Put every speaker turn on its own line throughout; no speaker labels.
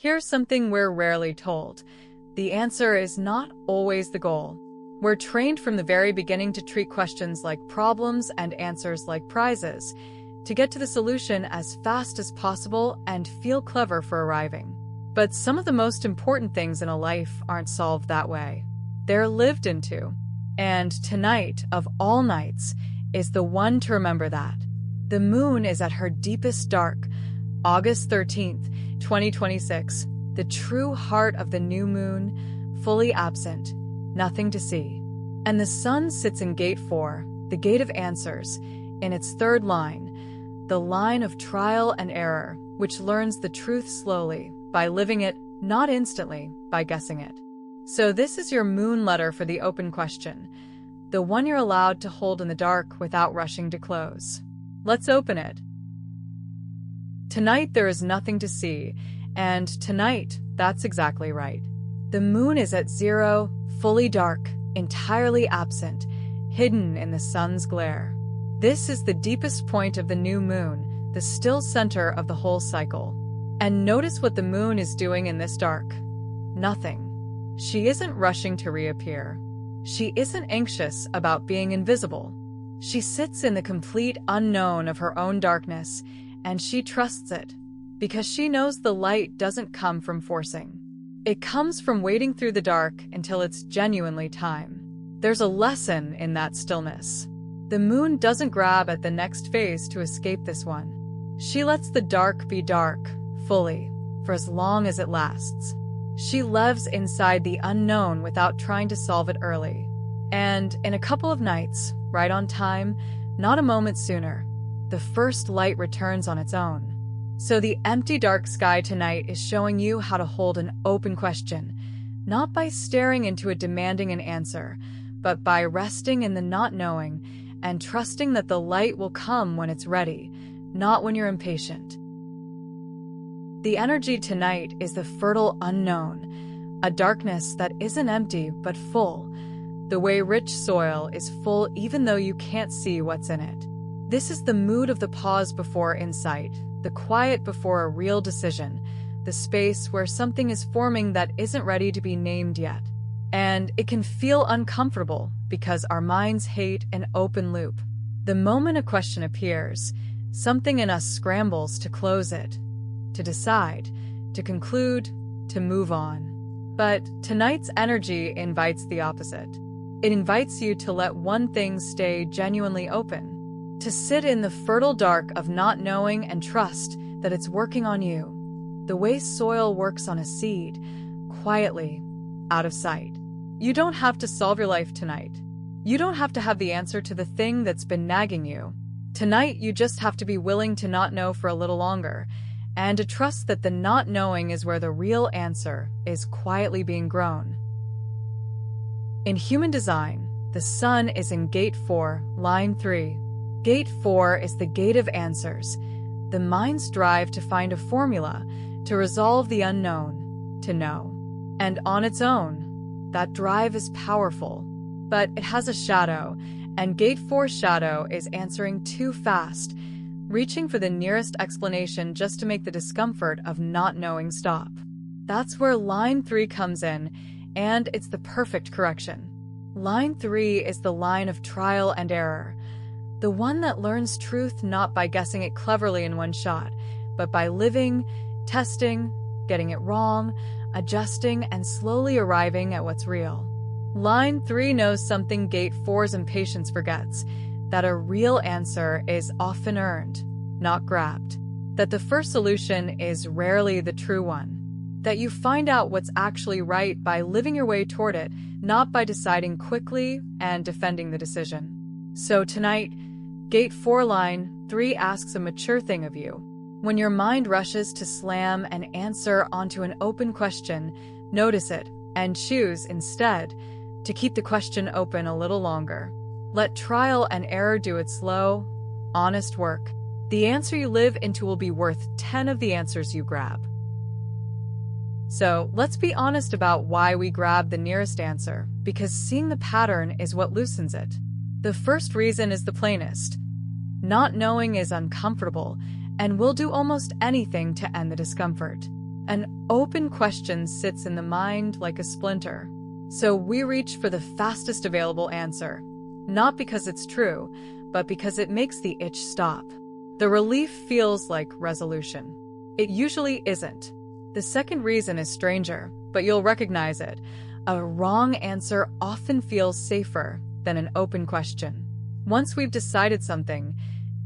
Here's something we're rarely told. The answer is not always the goal. We're trained from the very beginning to treat questions like problems and answers like prizes, to get to the solution as fast as possible and feel clever for arriving. But some of the most important things in a life aren't solved that way. They're lived into. And tonight, of all nights, is the one to remember that. The moon is at her deepest dark, August 13th, 2026, the true heart of the new moon, fully absent, nothing to see. And the sun sits in gate 4, the gate of answers, in its third line, the line of trial and error, which learns the truth slowly, by living it, not instantly, by guessing it. So this is your moon letter for the open question, the one you're allowed to hold in the dark without rushing to close. Let's open it. Tonight there is nothing to see, and tonight, that's exactly right. The moon is at 0, fully dark, entirely absent, hidden in the sun's glare. This is the deepest point of the new moon, the still center of the whole cycle. And notice what the moon is doing in this dark. Nothing. She isn't rushing to reappear. She isn't anxious about being invisible. She sits in the complete unknown of her own darkness, and she trusts it, because she knows the light doesn't come from forcing. It comes from waiting through the dark until it's genuinely time. There's a lesson in that stillness. The moon doesn't grab at the next phase to escape this one. She lets the dark be dark, fully, for as long as it lasts. She lives inside the unknown without trying to solve it early. And in a couple of nights, right on time, not a moment sooner, the first light returns on its own. So the empty dark sky tonight is showing you how to hold an open question, not by staring into it demanding an answer, but by resting in the not knowing and trusting that the light will come when it's ready, not when you're impatient. The energy tonight is the fertile unknown, a darkness that isn't empty but full, the way rich soil is full even though you can't see what's in it. This is the mood of the pause before insight, the quiet before a real decision, the space where something is forming that isn't ready to be named yet. And it can feel uncomfortable because our minds hate an open loop. The moment a question appears, something in us scrambles to close it, to decide, to conclude, to move on. But tonight's energy invites the opposite. It invites you to let one thing stay genuinely open, to sit in the fertile dark of not knowing and trust that it's working on you, the way soil works on a seed, quietly, out of sight. You don't have to solve your life tonight. You don't have to have the answer to the thing that's been nagging you. Tonight, you just have to be willing to not know for a little longer, and to trust that the not knowing is where the real answer is quietly being grown. In human design, the sun is in gate 4, line 3. Gate 4 is the gate of answers, the mind's drive to find a formula, to resolve the unknown, to know. And on its own, that drive is powerful, but it has a shadow, and gate 4's shadow is answering too fast, reaching for the nearest explanation just to make the discomfort of not knowing stop. That's where line 3 comes in, and it's the perfect correction. Line 3 is the line of trial and error, the one that learns truth not by guessing it cleverly in one shot, but by living, testing, getting it wrong, adjusting, and slowly arriving at what's real. Line 3 knows something gate 4's impatience forgets, that a real answer is often earned, not grabbed. That the first solution is rarely the true one. That you find out what's actually right by living your way toward it, not by deciding quickly and defending the decision. So tonight, gate 4 line 3 asks a mature thing of you. When your mind rushes to slam an answer onto an open question, notice it and choose instead to keep the question open a little longer. Let trial and error do its slow, honest work. The answer you live into will be worth 10 of the answers you grab. So let's be honest about why we grab the nearest answer, because seeing the pattern is what loosens it. The first reason is the plainest. Not knowing is uncomfortable, and we'll do almost anything to end the discomfort. An open question sits in the mind like a splinter. So we reach for the fastest available answer, not because it's true, but because it makes the itch stop. The relief feels like resolution. It usually isn't. The second reason is stranger, but you'll recognize it. A wrong answer often feels safer than an open question. Once we've decided something,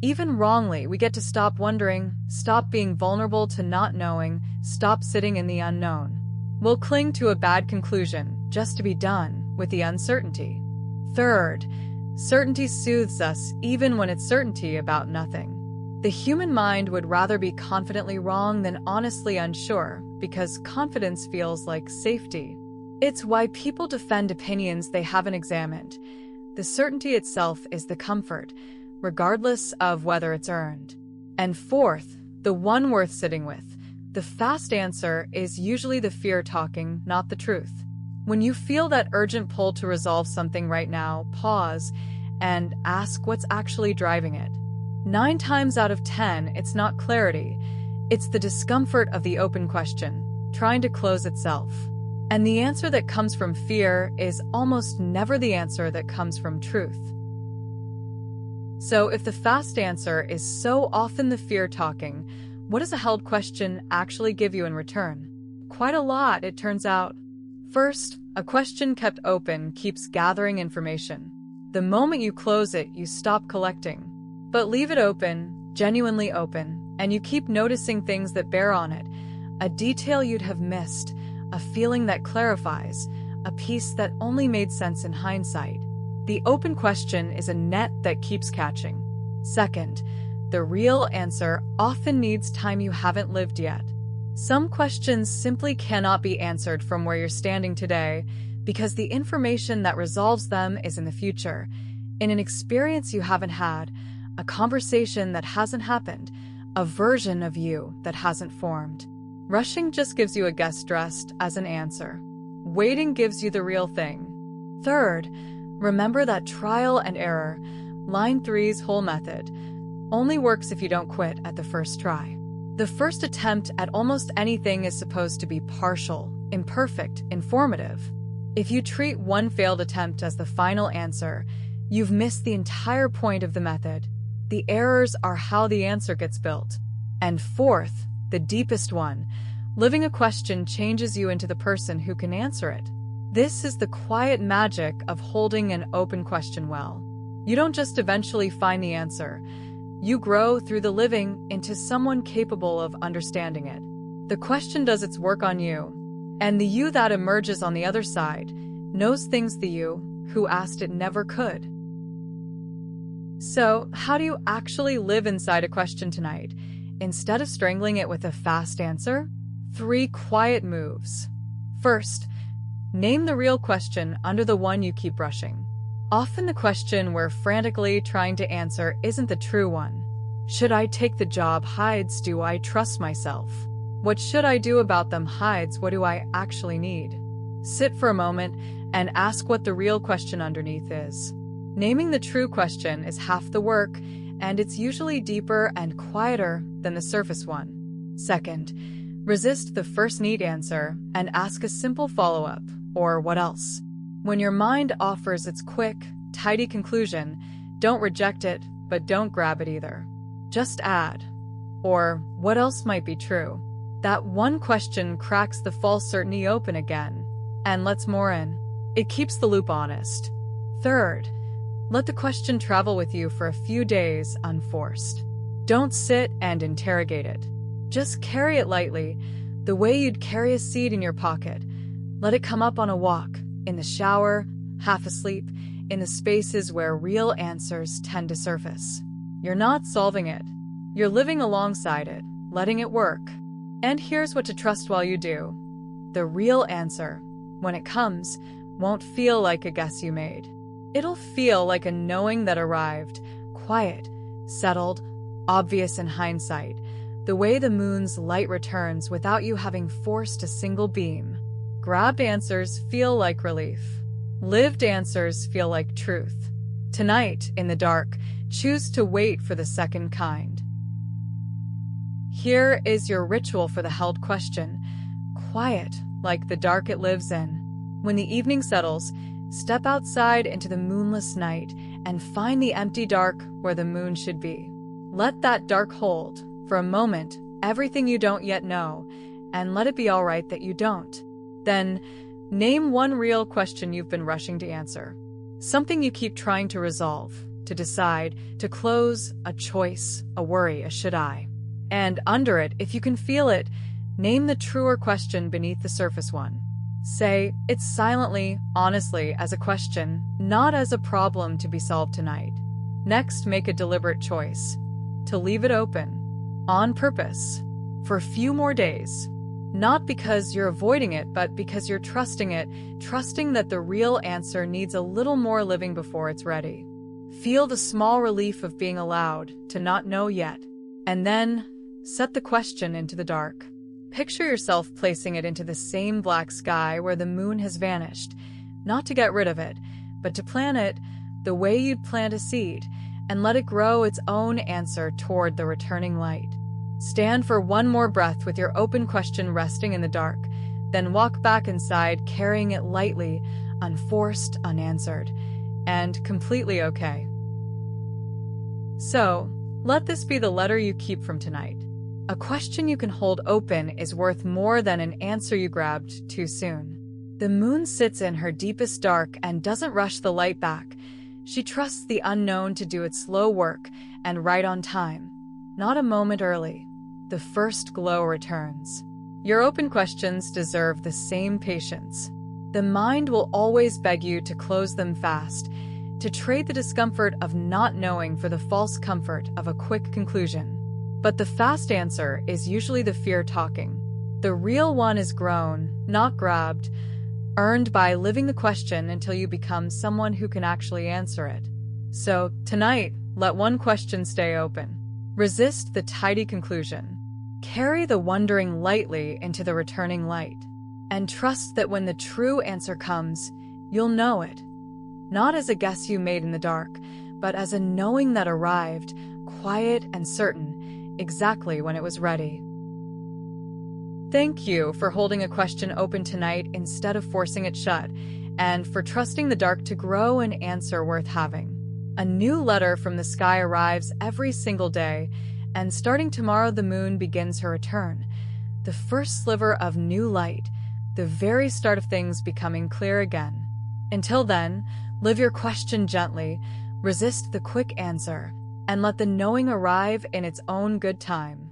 even wrongly, we get to stop wondering, stop being vulnerable to not knowing, stop sitting in the unknown. We'll cling to a bad conclusion just to be done with the uncertainty. Third, certainty soothes us even when it's certainty about nothing. The human mind would rather be confidently wrong than honestly unsure because confidence feels like safety. It's why people defend opinions they haven't examined. The certainty itself is the comfort, regardless of whether it's earned. And fourth, the one worth sitting with. The fast answer is usually the fear talking, not the truth. When you feel that urgent pull to resolve something right now, pause and ask what's actually driving it. 9 times out of 10, it's not clarity. It's the discomfort of the open question, trying to close itself. And the answer that comes from fear is almost never the answer that comes from truth. So if the fast answer is so often the fear talking, what does a held question actually give you in return? Quite a lot, it turns out. First, a question kept open keeps gathering information. The moment you close it, you stop collecting. But leave it open, genuinely open, and you keep noticing things that bear on it. A detail you'd have missed, a feeling that clarifies, a piece that only made sense in hindsight. The open question is a net that keeps catching. Second, the real answer often needs time you haven't lived yet. Some questions simply cannot be answered from where you're standing today because the information that resolves them is in the future, in an experience you haven't had, a conversation that hasn't happened, a version of you that hasn't formed. Rushing just gives you a guess dressed as an answer. Waiting gives you the real thing. Third, remember that trial and error, line 3's whole method, only works if you don't quit at the first try. The first attempt at almost anything is supposed to be partial, imperfect, informative. If you treat one failed attempt as the final answer, you've missed the entire point of the method. The errors are how the answer gets built. And fourth, the deepest one, living a question changes you into the person who can answer it. This is the quiet magic of holding an open question well. You don't just eventually find the answer. You grow through the living into someone capable of understanding it. The question does its work on you, and the you that emerges on the other side knows things the you who asked it never could. So, how do you actually live inside a question tonight? Instead of strangling it with a fast answer, 3 quiet moves. First, name the real question under the one you keep brushing. Often the question we're frantically trying to answer isn't the true one. Should I take the job hides do I trust myself? What should I do about them hides what do I actually need? Sit for a moment and ask what the real question underneath is. Naming the true question is half the work, and it's usually deeper and quieter than the surface one. Second, resist the first neat answer and ask a simple follow-up, or what else? When your mind offers its quick, tidy conclusion, don't reject it, but don't grab it either. Just add, or what else might be true? That one question cracks the false certainty open again, and lets more in. It keeps the loop honest. Third, let the question travel with you for a few days unforced. Don't sit and interrogate it. Just carry it lightly, the way you'd carry a seed in your pocket. Let it come up on a walk, in the shower, half asleep, in the spaces where real answers tend to surface. You're not solving it. You're living alongside it, letting it work. And here's what to trust while you do. The real answer, when it comes, won't feel like a guess you made. It'll feel like a knowing that arrived, quiet, settled, obvious in hindsight, the way the moon's light returns without you having forced a single beam. Grabbed answers feel like relief. Lived answers feel like truth. Tonight, in the dark, choose to wait for the second kind. Here is your ritual for the held question. quiet like the dark it lives in. When the evening settles, step outside into the moonless night and find the empty dark where the moon should be. Let that dark hold, for a moment, everything you don't yet know, and let it be all right that you don't. Then, name one real question you've been rushing to answer. Something you keep trying to resolve, to decide, to close, a choice, a worry, a should I. And under it, if you can feel it, name the truer question beneath the surface one. Say it silently, honestly, as a question, not as a problem to be solved tonight. Next, make a deliberate choice to leave it open, on purpose, for a few more days. Not because you're avoiding it, but because you're trusting it, trusting that the real answer needs a little more living before it's ready. Feel the small relief of being allowed to not know yet, and then set the question into the dark. Picture yourself placing it into the same black sky where the moon has vanished, not to get rid of it, but to plant it the way you'd plant a seed, and let it grow its own answer toward the returning light. Stand for one more breath with your open question resting in the dark, then walk back inside carrying it lightly, unforced, unanswered, and completely okay. So, let this be the letter you keep from tonight. A question you can hold open is worth more than an answer you grabbed too soon. The moon sits in her deepest dark and doesn't rush the light back. She trusts the unknown to do its slow work and right on time, not a moment early. The first glow returns. Your open questions deserve the same patience. The mind will always beg you to close them fast, to trade the discomfort of not knowing for the false comfort of a quick conclusion. But the fast answer is usually the fear talking. The real one is grown, not grabbed, earned by living the question until you become someone who can actually answer it. So, tonight, let one question stay open. Resist the tidy conclusion. Carry the wondering lightly into the returning light. And trust that when the true answer comes, you'll know it. Not as a guess you made in the dark, but as a knowing that arrived, quiet and certain, exactly when it was ready. Thank you for holding a question open tonight instead of forcing it shut, and for trusting the dark to grow an answer worth having. A new letter from the sky arrives every single day, and starting tomorrow the moon begins her return. The first sliver of new light, the very start of things becoming clear again. Until then, live your question gently, resist the quick answer, and let the knowing arrive in its own good time.